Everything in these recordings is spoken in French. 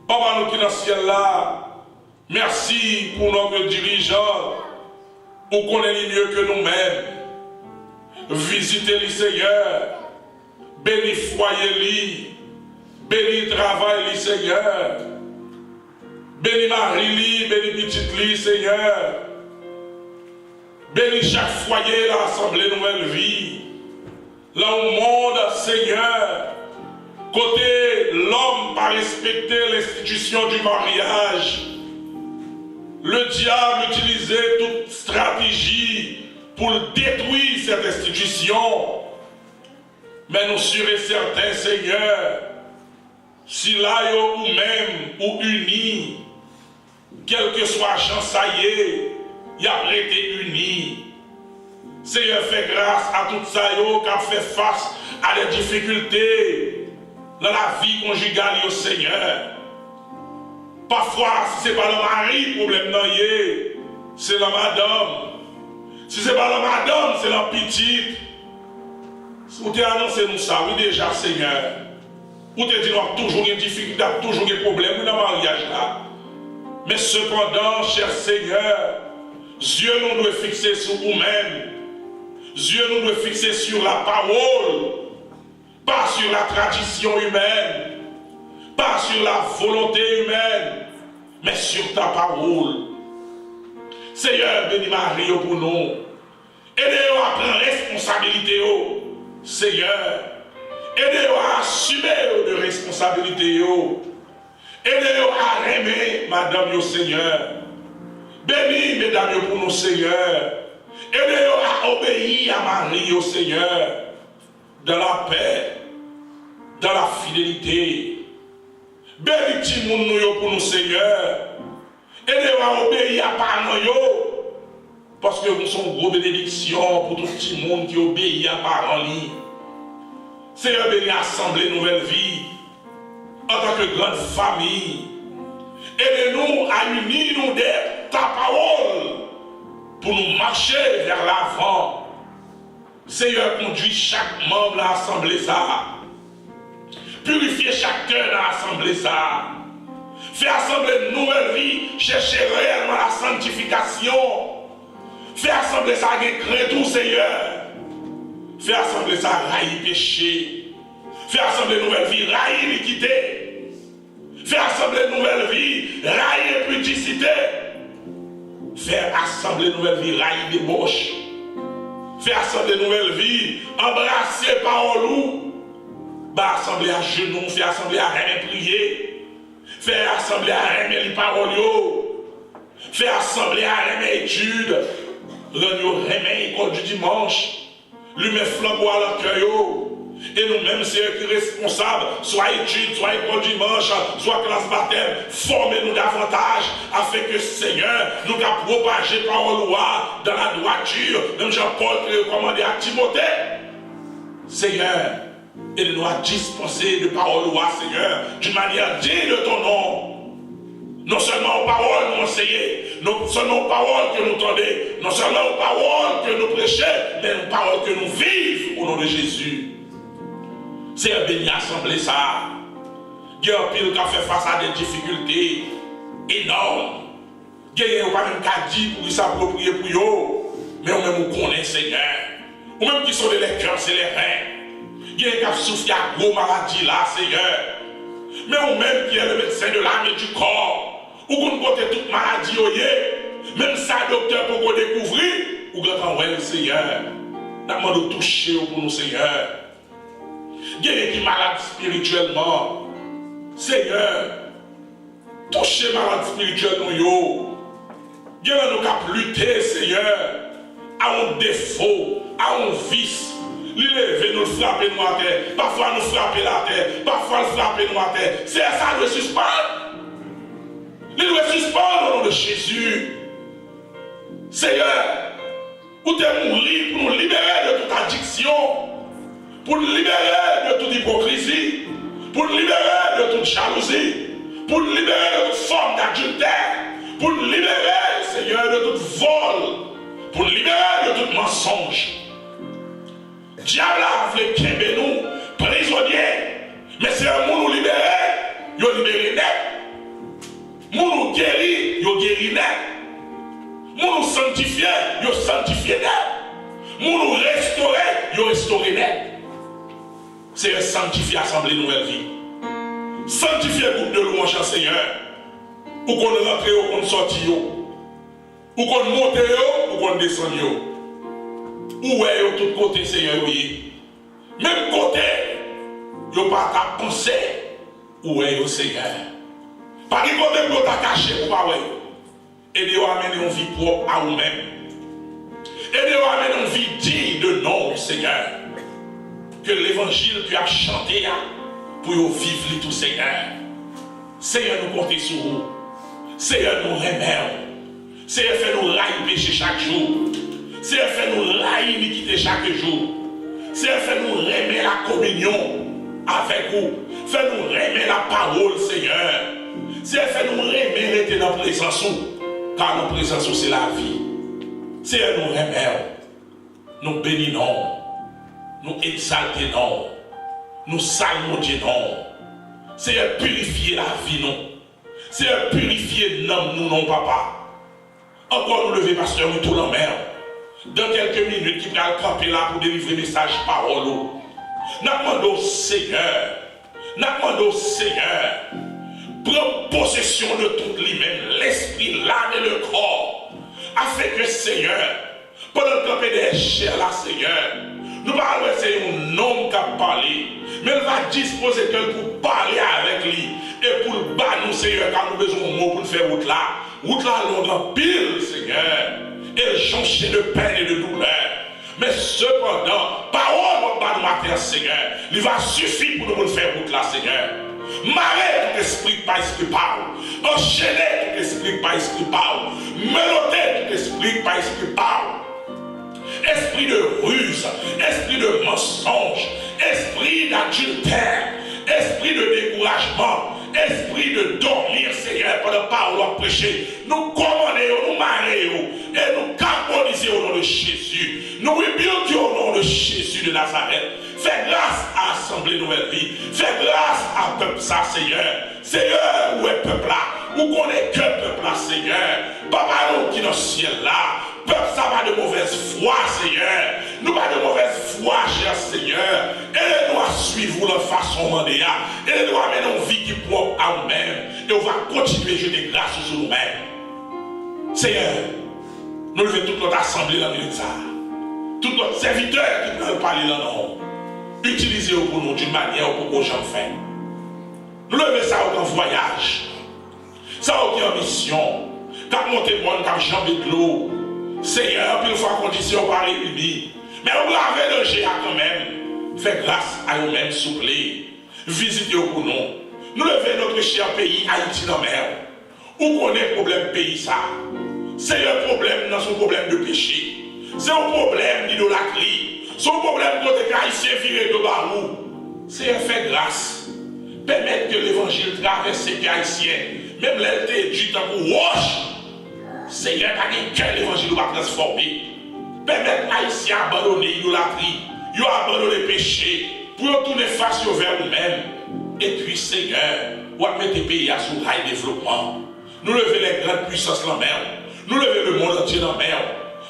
Papa, nous qui dans le ciel là, merci pour notre dirigeant, pour qu'on ait mieux que nous-mêmes. Visitez les Seigneur, bénis foyer li, bénis travail li Seigneur, bénis Marie li, bénis petite li Seigneur, bénis chaque foyer de l'Assemblée Nouvelle Vie, là au monde Seigneur, côté l'homme pas respecter l'institution du mariage, le diable utilisait toute stratégie pour détruire cette institution. Mais nous sûrs et certains, Seigneur, si là ou même ou unis, quel que soit chance, ça y est, il a été unis. Seigneur, fait grâce à tout ça qui a fait face à des difficultés dans la vie conjugale, au Seigneur. Parfois, si ce n'est pas le mari, le problème non, c'est la madame. Si ce n'est pas la madame, c'est la petite. Vous t'avez annoncé nous ça, oui déjà Seigneur. Vous t'avez dit nous avons toujours des difficultés, toujours des problèmes dans le mariage là. Mais cependant, cher Seigneur, Dieu nous doit fixer sur nous-mêmes. Dieu nous doit fixer sur la parole, pas sur la tradition humaine, pas sur la volonté humaine, mais sur ta parole. Seigneur, bénis Marie pour nous. Aidez-nous à prendre responsabilité. Seigneur, aidez-nous à assumer de responsabilité. Aidez-nous à aimer Madame Seigneur. Bénis Mesdames pour nous, Seigneur. Aidez-nous à obéir à Marie, Seigneur, dans la paix, dans la fidélité. Bénis Timoun pour nous, Seigneur. Aidez-nous à obéir à parents, parce que nous sommes gros bénédictions pour tout le monde qui obéit à parents. Seigneur, bénis l'Assemblée Nouvelle Vie en tant que grande famille. Aidez-nous à unir nous de ta parole pour nous marcher vers l'avant. Seigneur, conduis chaque membre de l'Assemblée ça. Purifiez chaque cœur dans l'Assemblée ça. Fais assembler une nouvelle vie, chercher réellement la sanctification. Fais assembler ça avec crainte, Seigneur. Fais assembler ça railler péché. Fais assembler une nouvelle vie, railler l'iniquité. Fais assembler une nouvelle vie, railler pudicité. Fais assembler une nouvelle vie, railler débauche. Fais assembler une nouvelle vie, embrasser parole ou. Bah, assembler à genoux, fais assembler à rien prier. Fais assembler à aimer les paroles. Fais assembler à aimer l'étude. Rends-nous aimer l'école du dimanche. Lui met flambeau à leur cœur. Et nous-mêmes, c'est eux qui sont responsables. Soit étude, soit école du dimanche, soit classe baptême. Formez-nous davantage afin que Seigneur nous a propagé parole dans la droiture. Même Jean-Paul qui recommandé à Timothée. Seigneur, aide-nous à dispenser de paroles, Seigneur, d'une manière digne de ton nom. Non seulement aux paroles nous enseigner, non seulement aux paroles que nous tendez, non seulement aux paroles que nous prêchons, mais aux paroles que nous vivons au nom de Jésus. Seigneur, béni assemblée ça. Dieu a pile qui a fait face à des difficultés énormes. Dieu n'a pas même qu'à dire pour s'approprier pour eux, mais on même nous connaît, Seigneur. Ou même qui sont les cœurs, c'est les reins. Il y a qui a souffert à gros maladie là, Seigneur. Mais ou même qui est le médecin de l'âme et du corps, ou qu'on côté toute maladie, même ça, docteur, pour qu'on découvrir, ou qu'on ouais, Seigneur. Nous de toucher pour nous, Seigneur. Il y a qui malade spirituellement, Seigneur. Toucher malade spirituellement, il y a nous qui lutter, Seigneur, à un défaut, à un vice. Lever, nous frapper nous à terre. Parfois nous frapper la terre. Parfois nous frapper nous à terre. C'est ça le suspendre. Il doit suspendre au nom de Jésus. Seigneur, pour te mourir, pour nous libérer de toute addiction, pour nous libérer de toute hypocrisie, pour nous libérer de toute jalousie, pour nous libérer de toute forme d'adultère, pour nous libérer, Seigneur, de toute vol, pour nous libérer de tout mensonge. Diable a voulu qu'aimer nous prisonniers, mais c'est un monde nous libérer, il a libéré net. Moun guéri, yo guéri net. Moun sanctifié, yo sanctifié net. Moun restauré, yo restauré net. C'est sanctifier Assemblée Nouvelle Vie. Sanctifier groupe de louange Seigneur. Ou qu'on rentre ou qu'on sorti ou qu'on monte ou qu'on descend où est yo tout côté Seigneur oui. Même côté yo pas qu'à penser où est yo Seigneur. Pas de côté pour ta cacher pour pas ouais. Et de amener une vie propre à vous-même. Et de amener une vie digne de nom Seigneur. Que l'évangile que tu as chanté pour vivre tout Seigneur. Seigneur nous compter sur vous. Seigneur nous remercie. Seigneur fait nous railler péché chaque jour. Seigneur fait nous railler l'iniquité chaque jour. Seigneur fait nous remettre la communion avec vous. Fait nous remettre la parole Seigneur. Seigneur fait nous remettre rester dans la présence. Car la présence c'est la vie. Seigneur nous remercie. Nous bénissons. Nous exaltons. Nous salmodions. Seigneur purifier la vie nous. Seigneur purifier l'homme nous non papa. Encore nous lever pasteur nous tout la mer. Dans quelques minutes qui va camper là pour délivrer message parole. Nous demandons Seigneur. Nous demandons Seigneur. Prends possession de tout lui-même, l'esprit, l'âme et le corps. Afin que Seigneur, pendant le camper des chairs là Seigneur, nous allons essayer un homme qui a parlé, mais il va disposer quelqu'un pour parler avec lui et pour le battre nous, Seigneur, car nous avons besoin de mots pour faire route là. Route là, nous avons pile, Seigneur, et changer de peine et de douleur. Mais cependant, parole va nous matin, Seigneur, il va suffire pour nous faire route là, Seigneur. Marrer tout esprit par esprit parle. Enchaîner tout esprit par esprit parle. Méloter tout esprit par esprit parle. Esprit de ruse, esprit de mensonge, esprit d'adultère, esprit de découragement, esprit de dormir, Seigneur, pendant la parole à prêcher. Nous commandons, nous marions et nous carboniser au nom de Jésus. Nous rebuildons au nom de Jésus de Nazareth. Fais grâce à l'Assemblée Nouvelle Vie. Fais grâce à peuple ça, Seigneur. Seigneur, où est le peuple là? Où connaît que le peuple là, Seigneur? Papa, nous qui dans le ciel là. Peuple, ça va de mauvaise foi, Seigneur. Nous pas de mauvaise foi, cher Seigneur. Aidez-nous à suivre la façon mandéa. Aidez-nous à mener une vie qui est propre à nous-mêmes. Et on va continuer à jeter grâce sur nous-mêmes. Seigneur, nous levons toute notre assemblée dans le ça. Tout notre serviteur qui peut parler dans nous. Utilisez-le pour nous d'une manière pour qu'on j'en fait. Nous levons ça aucun voyage. Ça aucune mission. Quand monter le monde, quand jambe de l'eau. Seigneur, puis une fois condition par réunie. Mais on va avec le GA quand même. Faites grâce à nous-mêmes, s'il vous plaît. Visitez-vous pour nous. Nous levons notre cher pays, Haïti, dans la mer. Où connaît le problème pays ça? C'est un problème dans son problème de péché. C'est un problème d'idolâtrie. C'est un problème de haïtien viré de barou. C'est un fait grâce. Permettre que l'évangile traverse les haïtiens. Même l'été du temps pour roche. Seigneur, quel évangile va transformer. Permettre haïtiens abandonner l'idolâtrie. Ils ont abandonné le péché. Pour tourner face vers nous-mêmes. Et puis, Seigneur, on va mettre les pays à sous rail développement. Nous lever les grandes puissances dans la mer. Nous lever le monde entier dans la mer.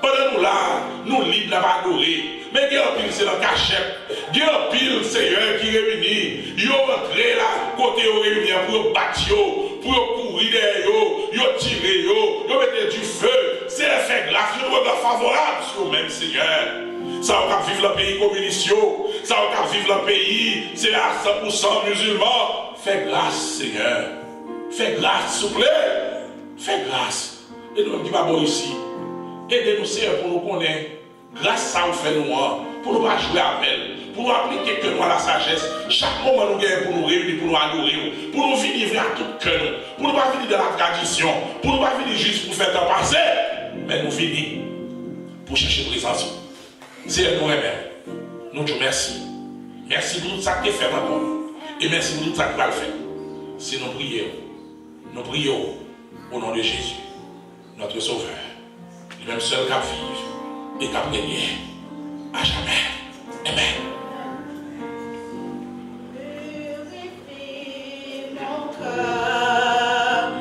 Pendant nous là, nous libres à adorer. Mais il y a un pile, c'est dans la cachette. Il y a un pile, Seigneur, qui réunit. Ils ont rentré là, côté aux réunions, pour battre, pour courir derrière, ils tirer, ils mettre du feu. C'est un fait grâce, nous regard favorable sur nous-mêmes, Seigneur. Ça va vivre le pays communiste, ça va vivre le pays, c'est à 100% musulman. Fais grâce, Seigneur. Fais grâce, s'il vous plaît. Fais grâce. Et nous, qui va bon ici. Aidez-nous, Seigneur, pour nous connaître. Grâce à ça, vous faites nous, pour nous pas jouer avec elle, pour nous appliquer que nous à la sagesse. Chaque moment, nous gagnons pour nous réunir, pour nous adorer, pour nous vivre à tout cœur, pour nous pas venir de la tradition, pour nous pas venir juste pour faire un passé, mais nous venir pour chercher présence. Seigneur, nous remercions. Nous te remercions. Merci pour tout ça que tu as fait encore. Et merci pour tout ça que tu vas le faire. Si nous prions au nom de Jésus, notre Sauveur, le même seul qui vive et qui a gagné à jamais. Amen. Purifie mon cœur.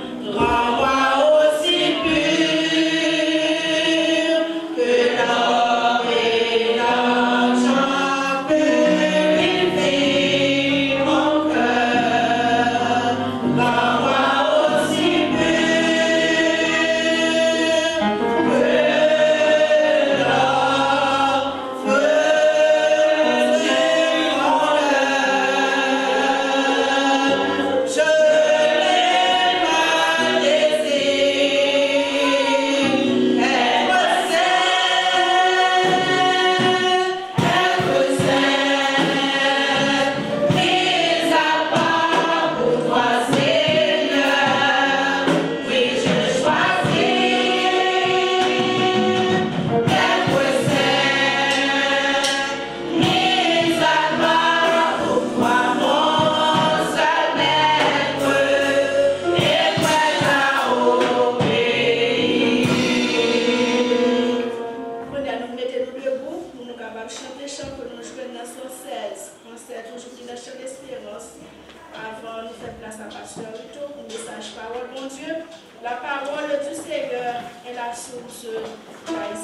grâce à Pasteur Rito pour le message parole, mon Dieu. La parole du Seigneur est la source de la